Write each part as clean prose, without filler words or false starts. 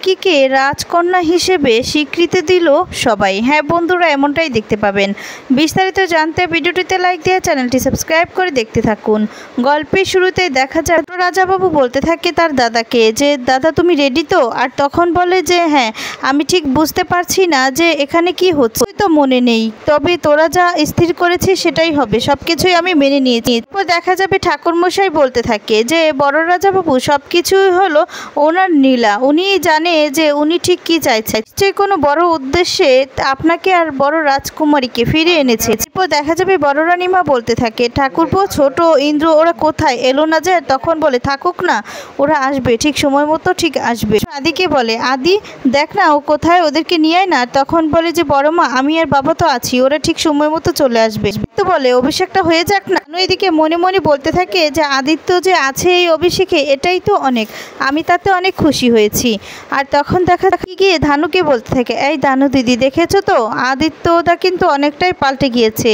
ফুলকিকে রাজকন্যা হিসেবে স্বীকৃতি দিল সবাই। হ্যাঁ বন্ধুরা, এমনটাই দেখতে পাবেন। বিস্তারিত জানতে ভিডিওটিতে লাইক দিয়ে চ্যানেলটি সাবস্ক্রাইব করে দেখতে থাকুন। গল্পের শুরুতেই দেখা যায় রাজাবাবু বলতে থাকে তার দাদাকে যে দাদা তুমি রেডি তো? আর তখন বলে যে হ্যাঁ, আমি ঠিক বুঝতে পারছি না যে এখানে কি হচ্ছে, তো মনে নেই, তবে তোরা যা স্থির করেছিস সেটাই হবে, সব কিছুই আমি মেনে নিয়েছি। এরপর দেখা যাবে ঠাকুরমশাই বলতে থাকে যে বড় রাজাবাবু সব কিছুই হলো ওনার নীলা, উনি জানে যে উনি ঠিক কি চাইছে, যে কোনো বড় উদ্দেশ্যে আপনাকে আর বড় রাজকুমারীকে ফিরে এনেছে। এরপর দেখা যাবে বড় রানীমা বলতে থাকে ঠাকুরপো, ছোট ইন্দ্র ওরা কোথায়, এলো না যে? তখন বলে থাকুক না, ওরা আসবে ঠিক সময় মতো, ঠিক আসবে। আদিকে বলে আদি দেখ না ও কোথায়, ওদেরকে নিয়ে আয় না। তখন বলে যে বড় মা আমি আর বাবা তো আছি, ওরা ঠিক সময় মতো চলে আসবে। তো বলে অভিষেকটা হয়ে যাক না। এদিকে মনে মনে বলতে থাকে যে আদিত্য যে আছে এই অভিষেকে এটাই তো অনেক, আমি তাতে অনেক খুশি হয়েছি। আর তখন দেখা গিয়ে ধানুকে বলতে থাকে এই ধানু দিদি দেখেছো তো, আদিত্যটা কিন্তু অনেকটাই পাল্টে গিয়েছে,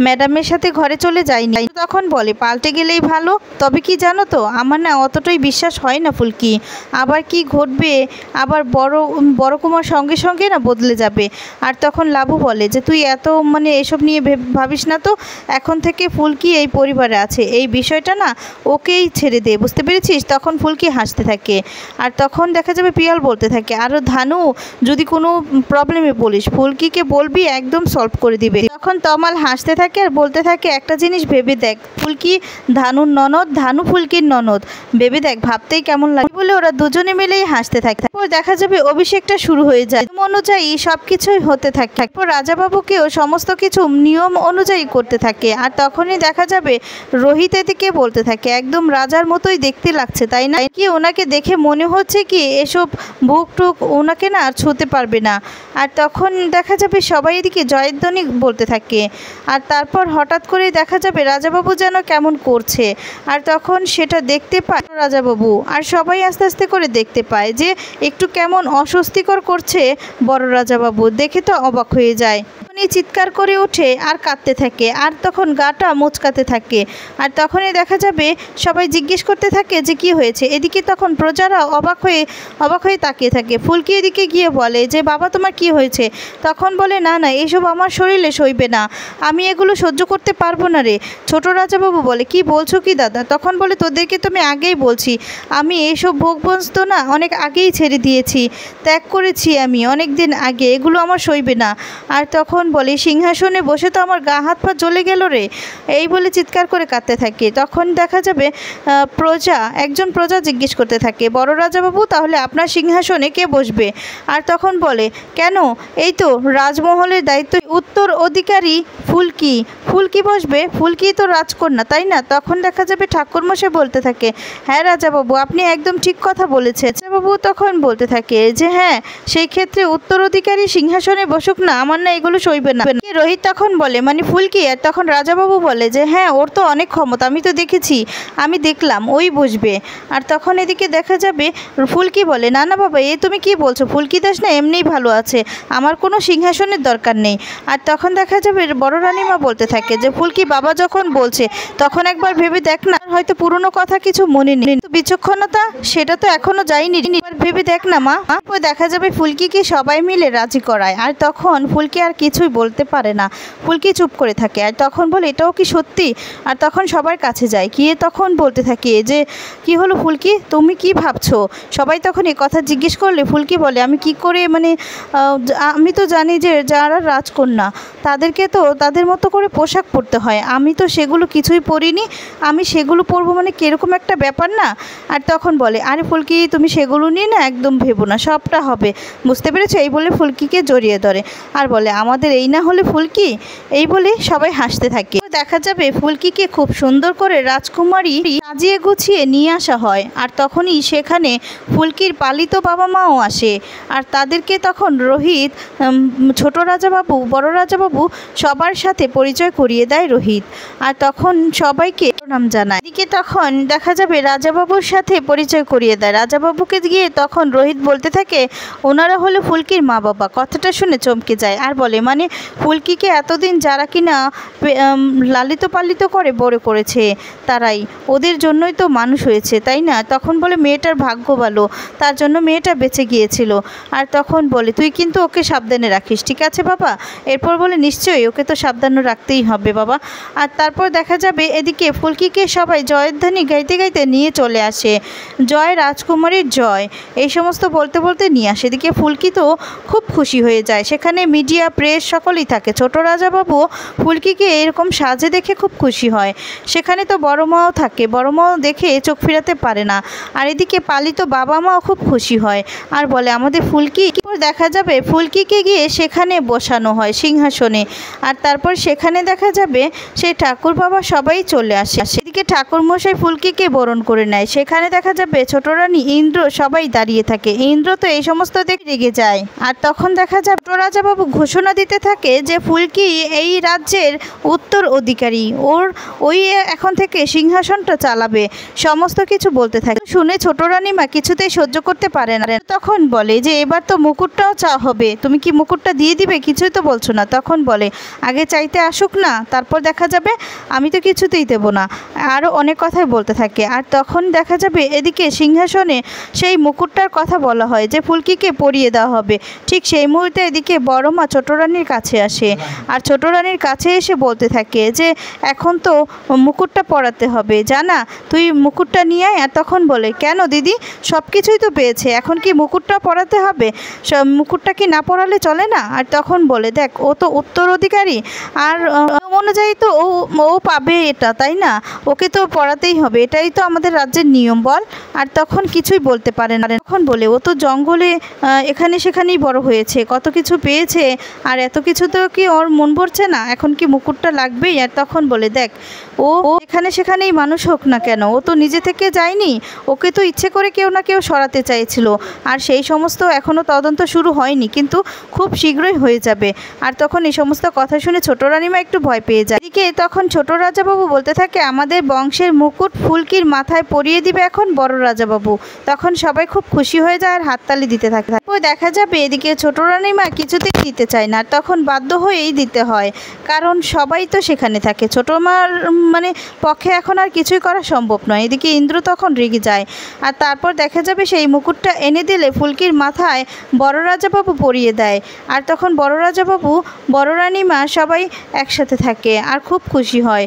ম্যাডামের সাথে ঘরে চলে যায়নি। তখন বলে পাল্টে গেলেই ভালো, তবে কি জানো তো আমার না অতটাই বিশ্বাস হয় না ফুলকি, আবার কি ঘটবে, আবার বড় কুমার সঙ্গে সঙ্গে না বদলে যাবে। আর তখন লাবু বলে যে তুই এত এসব নিয়ে ভাবিস না তো, এখন থেকে ফুলকি এই পরিবারে আছে, এই বিষয়টা না ওকেই ছেড়ে দে, বুঝতে পেরেছিস? তখন ফুলকি হাসতে থাকে। আর তখন দেখা যাবে পিয়াল বলতে থাকে আরও ধানু যদি কোনো প্রবলেমে বলিস ফুলকিকে বলবি, একদম সলভ করে দিবে। তখন তমাল হাসতে থাকে আর বলতে থাকে একটা জিনিস ভেবে দেখ, ফুলকি ধানুর ননদ, ধানু ফুলকির ননদ, ভেবে দেখ ভাবতেই কেমন লাগে। বলে ওরা দুজনে মিলেই হাসতে থাকে। তারপর দেখা যাবে অভিষেকটা শুরু হয়ে যায়, অনুযায়ী সব কিছুই হতে থাকে। তারপর রাজাবাবুকেও সমস্ত কিছু নিয়ম অনুযায়ী করতে থাকে। আর তখনই দেখা যাবে রোহিত এদিকে বলতে থাকে একদম রাজার মতোই দেখতে লাগছে তাই না, কি ওনাকে দেখে মনে হচ্ছে কি এসব বুক টুক ওনাকে না আর ছুঁতে পারবে না। আর তখন দেখা যাবে সবাই এদিকে জয়ধ্বনি বলতে থাকে। আর তারপর হঠাৎ করেই দেখা যাবে রাজাবাবু যেন কেমন করছে, আর তখন সেটা দেখতে পায় রাজাবাবু। আর সবাই আস্তে আস্তে করে দেখতে পায় যে একটু কেমন অস্বস্তিকর করছে বড় রাজাবাবু, দেখে তো অবাক হয়ে যায়। চিৎকার করে ওঠে আর কাঁদতে থাকে, আর তখন গাটা মুচকাতে থাকে। আর তখনই দেখা যাবে সবাই জিজ্ঞেস করতে থাকে যে কি হয়েছে। এদিকে তখন প্রজারা অবাক হয়ে তাকিয়ে থাকে। ফুলকি এদিকে গিয়ে বলে যে বাবা তোমার কি হয়েছে? তখন বলে না না এসব আমার শরীরে সইবে না, আমি এগুলো সহ্য করতে পারবো না রে। ছোট রাজাবাবু বলে কি বলছো কি দাদা? তখন বলে তোদেরকে তুমি আগেই বলছি, আমি এইসব ভোগবস্তু না অনেক আগেই ছেড়ে দিয়েছি, ত্যাগ করেছি আমি অনেক দিন আগে, এগুলো আমার সইবে না। আর তখন বলে সিংহাসনে বসে তো আমার গা হাত পা জ্বলে গেল রে, এই বলে চিৎকার করে কাঁদতে থাকে। তখন দেখা যাবে একজন প্রজা জিজ্ঞেস করতে থাকে বড় রাজাবাবু তাহলে আপনার সিংহাসনে কে বসবে? আর তখন বলে কেন, এই তো রাজমহলের দায়িত্ব উত্তর অধিকারী ফুলকি বসবে, ফুলকি তো রাজকন্যা তাই না? তখন দেখা যাবে ঠাকুরমশাই বলতে থাকে হ্যাঁ রাজাবাবু আপনি একদম ঠিক কথা বলেছেন। রাজাবাবু তখন বলতে থাকে যে হ্যাঁ সেই ক্ষেত্রে উত্তরাধিকারী সিংহাসনে বসুক না, আমার না এগুলো সইবে না। রোহিত তখন বলে ফুলকি? আর তখন রাজাবাবু বলে যে হ্যাঁ ওর তো অনেক ক্ষমতা, আমি তো দেখেছি, আমি দেখলাম ওই বসবে। আর তখন এদিকে দেখা যাবে ফুলকি বলে না না বাবা এ তুমি কি বলছো, ফুলকি দাস না এমনিই ভালো আছে, আমার কোনো সিংহাসনের দরকার নেই। আর তখন দেখা যাবে বড় রানীমা বলতে থাকে যে ফুলকি বাবা যখন বলছে তখন একবার ভেবে দেখ না, হয়তো পুরনো কথা কিছু মনে নেই, বিচক্ষণতা সেটা তো এখনো যায়নি, ভেবে দেখ না মা। দেখা যাবে ফুলকিকে সবাই মিলে রাজি করায়। আর তখন ফুলকি আর কিছুই বলতে পারে না, ফুলকি চুপ করে থাকে। আর তখন বলে এটাও কি সত্যি? আর তখন সবার কাছে যায়, গিয়ে তখন বলতে থাকে যে কি হলো ফুলকি, তুমি কি ভাবছো? সবাই তখন এই কথা জিজ্ঞেস করলে ফুলকি বলে আমি কি করে আমি তো জানি যে যারা রাজকন্যা তাদেরকে তো তাদের মতো করে পোশাক পরতে হয়, আমি তো সেগুলো কিছুই পরিনি, আমি সেগুলো পরবো কীরকম একটা ব্যাপার না। আর তখন বলে আরে ফুলকি তুমি সেগুলো নিয়ে না একদম ভেবো না, সবটা হবে, বুঝতে পেরেছো? এই বলে ফুলকিকে জড়িয়ে ধরে আর বলে আমাদের এই না হলে ফুলকি, এই বলে সবাই হাসতে থাকে। দেখা যাবে ফুলকিকে খুব সুন্দর করে রাজকুমারী সাজিয়ে গুছিয়ে নিয়ে আসা হয়। আর তখনই সেখানে ফুলকির পালিত বাবা মাও আসে। আর তাদেরকে তখন রোহিত, ছোট রাজাবাবু, বড় রাজাবাবু সবার সাথে পরিচয় করিয়ে দেয় রোহিত। আর তখন সবাইকে প্রণাম জানায়। এদিকে তখন দেখা যাবে রাজাবাবুর সাথে পরিচয় করিয়ে দেয়। রাজাবাবুকে গিয়ে তখন রোহিত বলতে থাকে ওনারা হলো ফুলকির মা বাবা। কথাটা শুনে চমকে যায় আর বলে ফুলকিকে এতদিন যারা কিনা লালিত পালিত করে বড় করেছে তারাই, ওদের জন্যই তো মানুষ হয়েছে, তাই না? তখন বলে মেয়েটার ভাগ্য ভালো, তার জন্য মেয়েটা বেঁচে গিয়েছিল। আর তখন বলে তুই কিন্তু ওকে সাবধানে রাখিস, ঠিক আছে বাবা? এরপর বলে নিশ্চয়ই, ওকে তো সাবধানে রাখতেই হবে বাবা। আর তারপর দেখা যাবে এদিকে ফুলকিকে সবাই জয়ধ্বনি গাইতে গাইতে নিয়ে চলে আসে। জয় রাজকুমারীর জয়, এই সমস্ত বলতে বলতে নিয়ে আসে। এদিকে ফুলকি তো খুব খুশি হয়ে যায়। সেখানে মিডিয়া প্রেস সকলেই থাকে। ছোট রাজাবাবু ফুলকিকে এরকম সাজে দেখে খুব খুশি হয়। সেখানে তো বড় মাও থাকে, বড় মাও দেখে চোখ ফিরাতে পারে না। আর এদিকে পালিত বাবা মাও খুব খুশি হয় আর বলে আমাদের ফুলকি। দেখা যাবে ফুলকিকে গিয়ে সেখানে বসানো হয় সিংহাসনে। আর তারপর সেখানে দেখা যাবে সেই ঠাকুর বাবা সবাই চলে আসে। এদিকে ঠাকুর মশাই ফুলকিকে বরণ করে নেয়। সেখানে দেখা যাবে ছোট রানী ইন্দ্র সবাই দাঁড়িয়ে থাকে। ইন্দ্র তো এই সমস্ত দেখে রেগে যায়। আর তখন দেখা যায় ছোট রাজাবাবু ঘোষণা দিতে থাকে যে ফুলকি এই রাজ্যের উত্তর অধিকারী, ওই এখন থেকে সিংহাসনটা চালাবে, সমস্ত কিছু বলতে থাকে। শুনে ছোট রানীমা কিছুতেই সহ্য করতে পারে না। তখন বলে যে এবার তো মুকুটটাও চাওয়া হবে, তুমি কি মুকুটটা দিয়ে দিবে? কিছুই তো বলছো না। তখন বলে আগে চাইতে আসুক না, তারপর দেখা যাবে, আমি তো কিছুতেই দেবো না। আরও অনেক কথাই বলতে থাকে। আর তখন দেখা যাবে এদিকে সিংহাসনে সেই মুকুটটার কথা বলা হয় যে ফুলকিকে পরিয়ে দেওয়া হবে। ঠিক সেই মুহূর্তে এদিকে বড় মা ছোট রানীর কাছে আসে। আর ছোট রানীর কাছে এসে বলতে থাকে যে এখন তো মুকুটটা পরাতে হবে, জানা তুই মুকুটটা নিয়ে আয়। আর তখন বলে কেন দিদি, সব কিছুই তো পেয়েছে, এখন কি মুকুটটা পরাতে হবে? মুকুটটা কি না পরালে চলে না? আর তখন বলে দেখ ও তো উত্তরাধিকারী, আর অনুযায়ী তো ও পাবে এটা, তাই না? ওকে তো পড়াতেই হবে, এটাই তো আমাদের রাজ্যের নিয়ম, বল। আর তখন কিছুই বলতে পারে না। তখন বলে ও তো জঙ্গলে এখানে সেখানেই বড় হয়েছে, কত কিছু পেয়েছে, আর এত কিছু তো কি ওর মন ভরছে না? এখন কি মুকুটটা লাগবেই? আর তখন বলে দেখ ও এখানে সেখানেই মানুষ হোক না কেন, ও তো নিজে থেকে যায়নি, ওকে তো ইচ্ছে করে কেউ না কেউ সরাতে চাইছিল। আর সেই সমস্ত এখনও তদন্ত শুরু হয়নি, কিন্তু খুব শীঘ্রই হয়ে যাবে। আর তখন এই সমস্ত কথা শুনে ছোট রানীমা একটু ভয় পেয়ে যায়। এদিকে তখন ছোট রাজাবাবু বলতে থাকে আমাদের বংশের মুকুট ফুলকির মাথায় পরিয়ে দিবে এখন বড় রাজাবাবু। তখন সবাই খুব খুশি হয়ে যায় আর হাততালি দিতে থাকে। ওই দেখা যাবে এদিকে ছোট রানীমা কিছুতেই দিতে চায় না, তখন বাধ্য হয়েই দিতে হয়, কারণ সবাই তো সেখানে থাকে। ছোট মার মানে পক্ষে এখন আর কিছুই করা সম্ভব নয়। এদিকে ইন্দ্র তখন রেগে যায়। আর তারপর দেখা যাবে সেই মুকুটটা এনে দিলে ফুলকির মাথায় বড় রাজাবাবু পরিয়ে দেয়। আর তখন বড় রাজাবাবু বড় রানীমা সবাই একসাথে থাকে আর খুব খুশি হয়,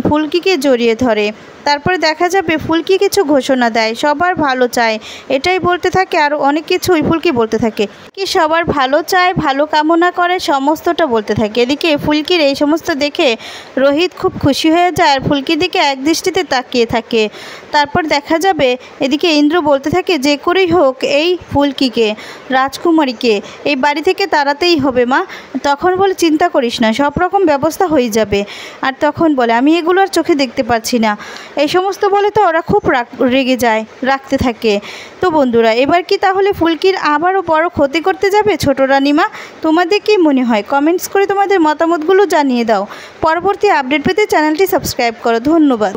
ফুলকিকে জড়িয়ে ধরে। তারপরে দেখা যাবে ফুলকি কিছু ঘোষণা দেয়, সবার ভালো চায়, এটাই বলতে থাকে। আর অনেক কিছুই ফুলকি বলতে থাকে, কি সবার ভালো চায়, ভালো কামনা করে, সমস্তটা বলতে থাকে। এদিকে ফুলকির এই সমস্ত দেখে রোহিত খুব খুশি হয়ে যায় আর ফুলকির দিকে একদৃষ্টিতে তাকিয়ে থাকে। তারপর দেখা যাবে এদিকে ইন্দ্র বলতে থাকে যে করেই হোক এই ফুলকিকে, রাজকুমারীকে এই বাড়ি থেকে তাড়াতেই হবে মা। তখন বলে চিন্তা করিস না, সব রকম ব্যবস্থা হয়ে যাবে। আর তখন বলে আমি এগুলো আর চোখে দেখতে পাচ্ছি না, এই সমস্ত বলে তো ওরা খুব রেগে যায়, রাখতে থাকে। তো বন্ধুরা এবার কি তাহলে ফুলকির আবারও বড় ক্ষতি করতে যাবে ছোট রানীমা? তোমাদের কি মনে হয়? কমেন্টস করে তোমাদের মতামতগুলো জানিয়ে দাও। পরবর্তী আপডেট পেতে চ্যানেলটি সাবস্ক্রাইব করো। ধন্যবাদ।